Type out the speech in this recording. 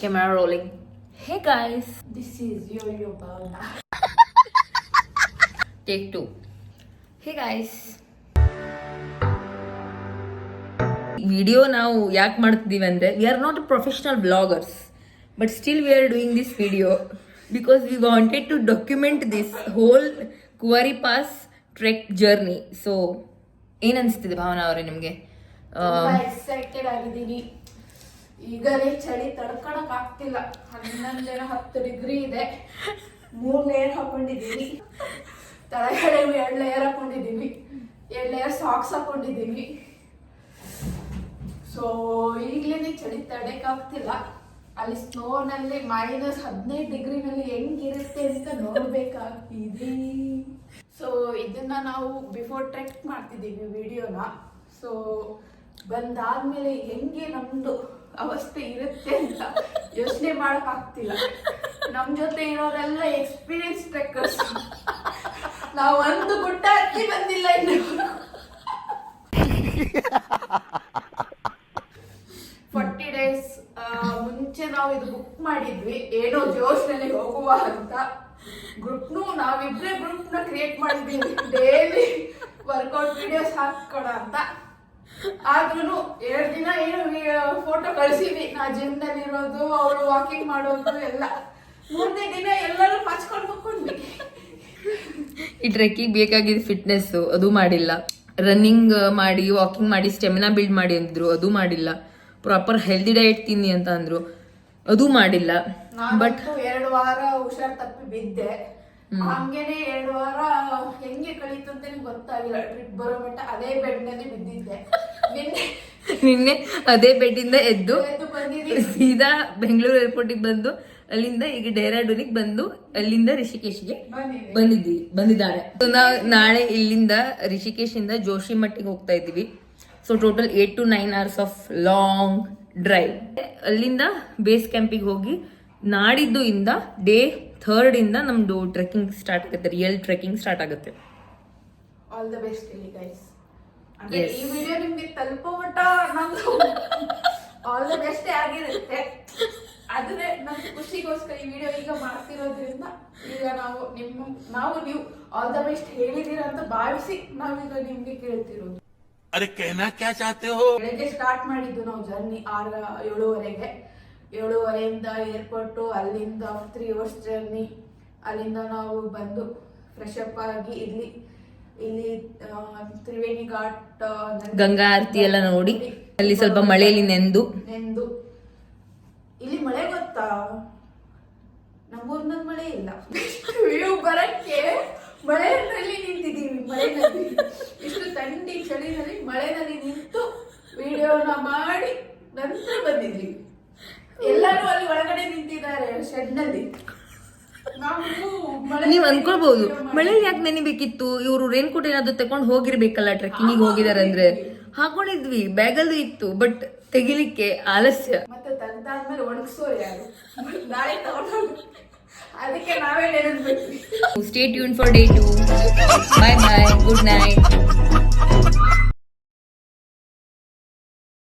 Camera rolling. Hey guys. This is Yo-Yo Bhavna. Take 2. Hey guys. Video ನಾವು ಯಾಕೆ ಮಾಡ್ತಿದ್ದೀವಿ ಅಂದರೆ we are not professional bloggers but still we are doing this video because we wanted to document this whole Kuari pass trek journey. So ಏನು ಅನಿಸ್ತಿದೆ ಭಾವನಾ ಅವರೇ ನಿಮಗೆ? Excited ಆಗಿದ್ದೀನಿ. ಈಗಲೇ ಚಳಿ ತಡ್ಕೊಳಕ್ ಆಗ್ತಿಲ್ಲ. 10 ಡಿಗ್ರಿ ಇದೆ. 3 ಲೇಯರ್ ಹಾಕೊಂಡಿದ್ದೀನಿ. ತಳಗಡೆ 2 ಲೇಯರ್ ಹಾಕೊಂಡಿದ್ದೀನಿ. 2 ಲೇಯರ್ ಸಾಕ್ಸ್ ಹಾಕೊಂಡಿದ್ದೀನಿ. ಸೊ ಈಗಲೇ ಚಳಿ ತಡೆಯಕ್ಕಾಗ್ತಿಲ್ಲ. ಅಲ್ಲಿ ಸ್ನೋನಲ್ಲಿ -15 ಡಿಗ್ರಿನಲ್ಲಿ ಹೆಂಗಿರುತ್ತೆ ಅಂತ ನೋಡ್ಬೇಕಾಗ್ತಿದೆ. ಸೊ ಇದನ್ನ ನಾವು ಬಿಫೋರ್ ಟ್ರೆಕ್ ಮಾಡ್ತಿದ್ದೀವಿ ವಿಡಿಯೋನ. ಸೊ ಬಂದಾದ್ಮೇಲೆ ಹೆಂಗೆ ನಮ್ದು ಅವಸ್ಥೆ ಇರುತ್ತೆ ಅಂತ ಯೋಚನೆ ಮಾಡಕ್ ಆಗ್ತಿಲ್ಲ. ನಮ್ ಜೊತೆ ಇರೋರೆಲ್ಲ ಎಕ್ಸ್ಪೀರಿಯನ್ಸ್ ಟ್ರೆಕ್ಕರ್ಸ್. ನಾವು ಒಂದು ಗುಡ್ಡ ಹತ್ತಿ ಬಂದಿಲ್ಲ ಇನ್ನು. 40 ಡೇಸ್ ಮುಂಚೆ ನಾವು ಇದು ಬುಕ್ ಮಾಡಿದ್ವಿ, ಏನೋ ಜೋಶ್ನಲ್ಲಿ ಹೋಗುವ ಅಂತ. ಗ್ರೂಪ್ನು ನಾವಿಬ್ರೇ ಗ್ರೂಪ್ ನ ಕ್ರಿಯೇಟ್ ಮಾಡಿದ್ವಿ, ಡೈಲಿ ವರ್ಕೌಟ್ ವಿಡಿಯೋಸ್ ಹಾಕೋಣ ಅಂತ. ಆದ್ರೂ 2 ದಿನ ಏನು ಫೋಟೋ ಕಳ್ಸಿದ್ವಿ, ನಾ ಜಿಮ್ ನಲ್ಲಿ ಇರೋದು, ಅವಳು ವಾಕಿಂಗ್ ಮಾಡೋದು ಎಲ್ಲ. 3ನೇ ದಿನ ಎಲ್ಲರೂ ಹಚ್ಕೊಂಡು ಹೋಗ್ಕೊಂಡ್ವಿ. ಈ ಟ್ರೆಕ್ಕಿಗೆ ಬೇಕಾಗಿದ್ದ ಫಿಟ್ನೆಸ್ ಅದು ಮಾಡಿಲ್ಲ. ರನ್ನಿಂಗ್ ಮಾಡಿ, ವಾಕಿಂಗ್ ಮಾಡಿ, ಸ್ಟೆಮಿನಾ ಬಿಲ್ಡ್ ಮಾಡಿ ಅಂದ್ರು, ಅದು ಮಾಡಿಲ್ಲ. ಪ್ರಾಪರ್ ಹೆಲ್ದಿ ಡಯಟ್ ತಿನ್ನಿ ಅಂತ ಅಂದ್ರು, ಅದು ಮಾಡಿಲ್ಲ. ಬಟ್ 2 ವಾರ ಹುಷಾರ್ ತಪ್ಪಿ ಬಿದ್ದೆ. ಹಂಗೇನೆ 2 ವಾರ ಹೆಂಗೆ ಕಳೀತು ಅಂತ ಗೊತ್ತಾಗಿಲ್ಲ. ಟ್ರಿಪ್ ಬರೋ ಮಟ್ಟ ಅದೇ ಬೆಡ್ ನಲ್ಲಿ ಬಿದ್ದಿದ್ದೆ. ನಿನ್ನೆ ಅದೇ ಬೆಡ್ ಇಂದ ಎದ್ದು ಬಂದಿದ್ದೀನಿ. ಸೀದಾ ಬೆಂಗಳೂರು ಏರ್ಪೋರ್ಟಿಗೆ ಬಂದು ಅಲ್ಲಿಂದ ಈಗ ಡೆಹ್ರಾಡೂನಿಗೆ ಬಂದು ಅಲ್ಲಿಂದ ರಿಷಿಕೇಶ್ಗೆ ಬಂದಿದ್ದಾರೆ. ನಾವು ನಾಳೆ ಇಲ್ಲಿಂದ ರಿಷಿಕೇಶ್ ಇಂದ ಜೋಶಿಮಟ್ಟಿಗೆ ಹೋಗ್ತಾ ಇದ್ದೀವಿ. So total 8 to 9 hours of long drive. ಅಲ್ಲಿಂದ ಬೇಸ್ ಕ್ಯಾಂಪಿಗೆ ಹೋಗಿ ನಾಡಿದ್ದು ಇಂದ ಡೇ 3rd ಇಂದ ನಮ್ದು ಟ್ರೆಕ್ಕಿಂಗ್ ಸ್ಟಾರ್ಟ್ ಆಗುತ್ತೆ, ರಿಯಲ್ ಟ್ರೆಕ್ಕಿಂಗ್ ಸ್ಟಾರ್ಟ್ ಆಗುತ್ತೆ. ಆಲ್ ದ ಬೆಸ್ಟ್ ಇಲ್ಲಿ ಗೈಸ್. ಅಂದ್ರೆ ಈ ವಿಡಿಯೋ ನಿಮ್ಗೆ ತಲುಪೋ ಮಟ್ಟ ನಮ್ದು ಆಲ್ ದ ಬೆಸ್ಟ್ ಆಗಿರುತ್ತೆ. ಆದ್ರೆ ನನ್ನ ಖುಷಿಗೋಸ್ಕರ ಈ ವಿಡಿಯೋ ಈಗ ಮಾಡ್ತಿರೋದ್ರಿಂದ ಈಗ ನಾವು ನೀವು ಆಲ್ ದ ಬೆಸ್ಟ್ ಹೇಳಿದೀರ ಅಂತ ಭಾವಿಸಿ ನಾವೀಗ ನಿಮ್ಗೆ ಕೇಳ್ತಿರೋದು. ಅರೆ कहना क्या चाहते हो? ಬೆಳಗ್ಗೆ ಸ್ಟಾರ್ಟ್ ಮಾಡಿದ್ದು ನಾವು ಜರ್ನಿ 7:30ಗೆ. 7:30 ಏರ್ಪೋರ್ಟು, ಅಲ್ಲಿಂದ 3 hours ಜರ್ನಿ. ಅಲ್ಲಿಂದ ನಾವು ಬಂದು ಫ್ರೆಶ್ ಅಪ್ ಆಗಿ ಇಲ್ಲಿ ತ್ರಿವೇಣಿ ಘಾಟ್, ಗಂಗಾ ಆರತಿ ಎಲ್ಲ ನೋಡಿ ಅಲ್ಲಿ ಸ್ವಲ್ಪ ಮಳೆಯಲ್ಲಿ ನೆಂದು ಇಲ್ಲಿ ಮಳೆ ಗೊತ್ತಾ, ನಮ್ಮೂರ್ನಲ್ಲಿ ಮಳೆ ಇಲ್ಲ. ವ್ಯೂ ಬರಕ್ಕೆ ಮಳೆಯಲ್ಲಿ ನಿಂತಿದ್ದೀವಿ. ಮಳೆನಲ್ಲಿ ಇಷ್ಟು ಥಂಡಿ ಚಳಿನಲ್ಲಿ ಮಳೆನಲ್ಲಿ ನಿಂತು ವಿಡಿಯೋನ ಮಾಡಿ ನಂತರ ಬಂದಿದ್ವಿ. ಎಲ್ಲರೂ ಅಲ್ಲಿ ಒಳಗಡೆ ನಿಂತಿದ್ದಾರೆ ಶೆಡ್ ನಲ್ಲಿ. ನೀವ್ ಅನ್ಕೊಳ್ಬಹುದು ಮಳೆಯಲ್ಲಿ ಯಾಕೆ ನೆನಿಬೇಕಿತ್ತು, ಇವರು ರೈನ್ ಕೋಟ್ ಏನಾದ್ರು ತಗೊಂಡು ಹೋಗಿರ್ಬೇಕಲ್ಲ, ಟ್ರೆಕ್ಕಿಂಗ್ ಹೋಗಿದಾರೆ ಅಂದ್ರೆ. ಹಾಕೊಂಡಿದ್ವಿ, ಬ್ಯಾಗಲ್ಲೂ ಇತ್ತು, ಬಟ್ ತೆಗಿಲಿಕ್ಕೆ ಆಲಸ್ಯ. ಮತ್ತೆ ತೆಗ್ದಾದ್ಮೇಲೆ ಒಣಗಿಸೋರು ಯಾರು, ನಾಳೆ ತಗೊಂಡು ಅದಕ್ಕೆ ನಾವೇ ನೆನೆದ್ಬಿಟ್ವಿ. Stay tuned for day 2. Bye bye. Good night.